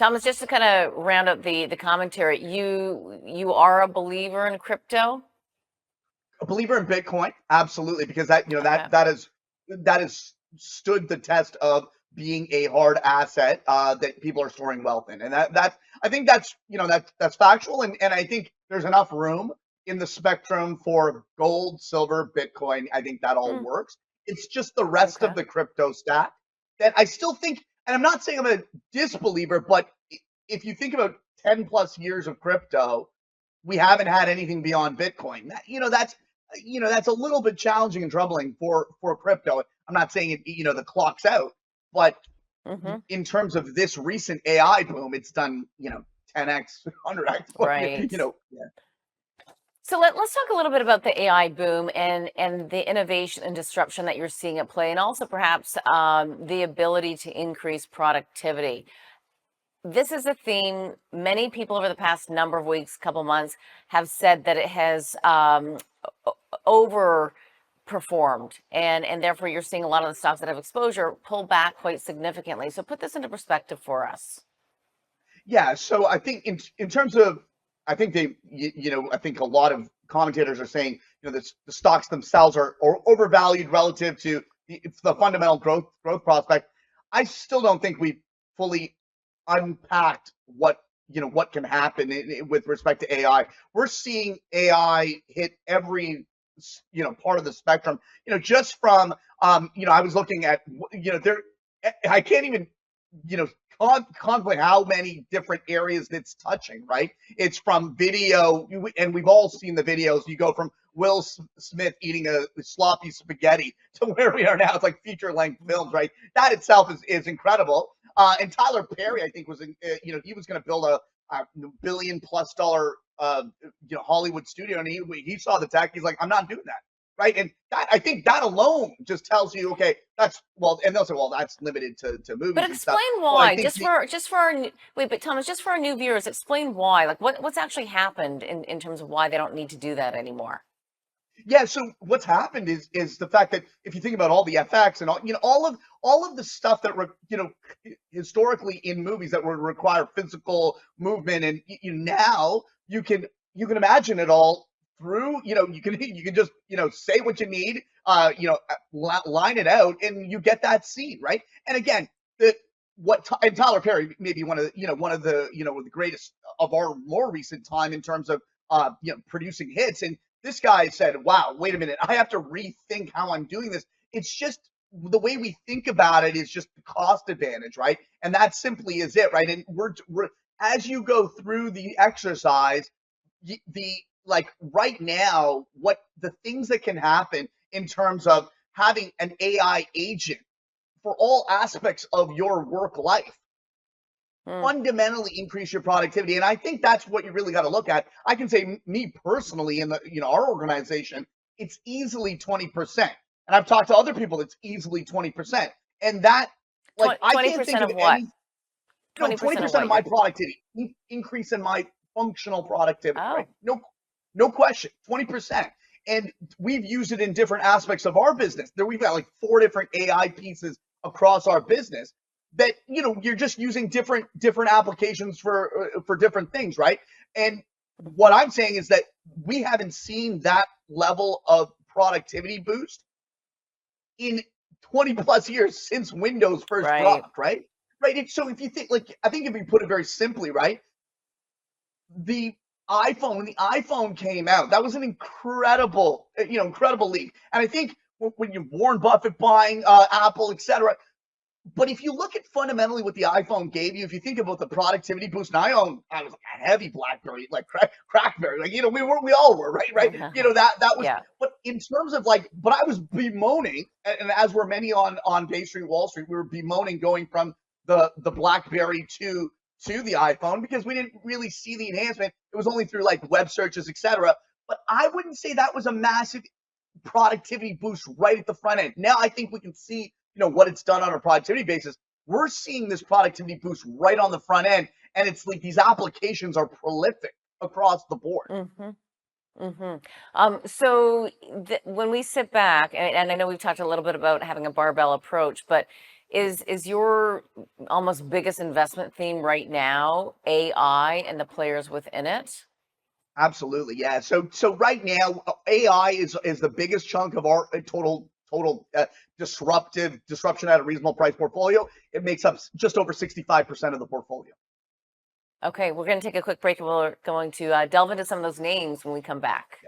Thomas, just to kind of round up the commentary, you are a believer in crypto? A believer in Bitcoin, absolutely, because that you know Okay. that has stood the test of being a hard asset that people are storing wealth in, and that I think that's that's factual, and I think there's enough room in the spectrum for gold, silver, Bitcoin. I think that all Hmm, works. It's just the rest okay. of the crypto stack that I still think, and I'm not saying I'm a disbeliever, but if you think about 10 plus years of crypto, we haven't had anything beyond Bitcoin. That's a little bit challenging and troubling for crypto. I'm not saying the clock's out, but Hmm. in terms of this recent AI boom, it's done 10x, 100x. Right. Yeah. So let's talk a little bit about the AI boom and the innovation and disruption that you're seeing at play, and also perhaps the ability to increase productivity. This is a theme many people over the past number of weeks, couple months, have said that it has overperformed, and therefore you're seeing a lot of the stocks that have exposure pull back quite significantly. So put this into perspective for us. Yeah, so I think in terms of, I think I think a lot of commentators are saying, the stocks themselves are overvalued relative to the fundamental growth prospect. I still don't think we fully unpacked what can happen with respect to AI. We're seeing AI hit every part of the spectrum. Just from I was looking at there. I can't even you know contemplate how many different areas that's touching. Right? It's from video, and we've all seen the videos. You go from Will Smith eating a sloppy spaghetti to where we are now. It's like feature length films, right? That itself is incredible. And Tyler Perry, I think, he was going to build a $1 billion+ Hollywood studio, and he saw the tech. He's like, I'm not doing that, right? And I think that alone just tells you, okay, that's well, and they'll say, well, that's limited to But movies and stuff. explain Well, I why, think just for our wait, but Thomas, just for our new viewers, explain why. Like what's actually happened in terms of why they don't need to do that anymore. yeah. So what's happened is the fact that if you think about all the FX and all of the stuff that historically in movies that would require physical movement, and now you can imagine it all through. You can just say what you need, line it out, and you get that scene, right. And again, the and Tyler Perry may be one of the greatest of our more recent time in terms of producing hits. And this guy said, wow, wait a minute, I have to rethink how I'm doing this. It's just the way we think about it is just the cost advantage, right? And that simply is it, right? And we're as you go through the exercise, the like right now, what the things that can happen in terms of having an AI agent for all aspects of your work life Hmm. fundamentally increase your productivity. And I think that's what you really got to look at. I can say, me personally, in our organization, it's easily 20%. And I've talked to other people, it's easily 20%. And that, like, I can't think 20% of of what? any, no, 20% of 20% of what my you're. productivity, increase in my functional productivity, right? Oh. No question, 20%. And we've used it in different aspects of our business. There, we've got like 4 different AI pieces across our business that you're just using different applications for different things, right. And what I'm saying is that we haven't seen that level of productivity boost in 20 plus years since Windows first Right. dropped, right. So if you think, like, I think if we put it very simply, right, the when the iPhone came out, that was an incredible leap. And I think when you Warren Buffett buying Apple, etc. But if you look at fundamentally what the iPhone gave you, if you think about the productivity boost, and I was like a heavy BlackBerry, like Crackberry, like we all were, right. That was. Yeah. But in terms of, like, but I was bemoaning, and as were many on Bay Street, Wall Street, we were bemoaning going from the BlackBerry to the iPhone because we didn't really see the enhancement. It was only through like web searches, etc. But I wouldn't say that was a massive productivity boost right at the front end. Now I think we can see, what it's done on a productivity basis. We're seeing this productivity boost right on the front end, and it's like these applications are prolific across the board. Mm-hmm. Mm-hmm. So when we sit back, and I know we've talked a little bit about having a barbell approach, but Is your almost biggest investment theme right now AI and the players within it? Absolutely, yeah. So right now, AI is the biggest chunk of our total disruption at a reasonable price portfolio. It makes up just over 65% of the portfolio. Okay, we're going to take a quick break and we're going to delve into some of those names when we come back.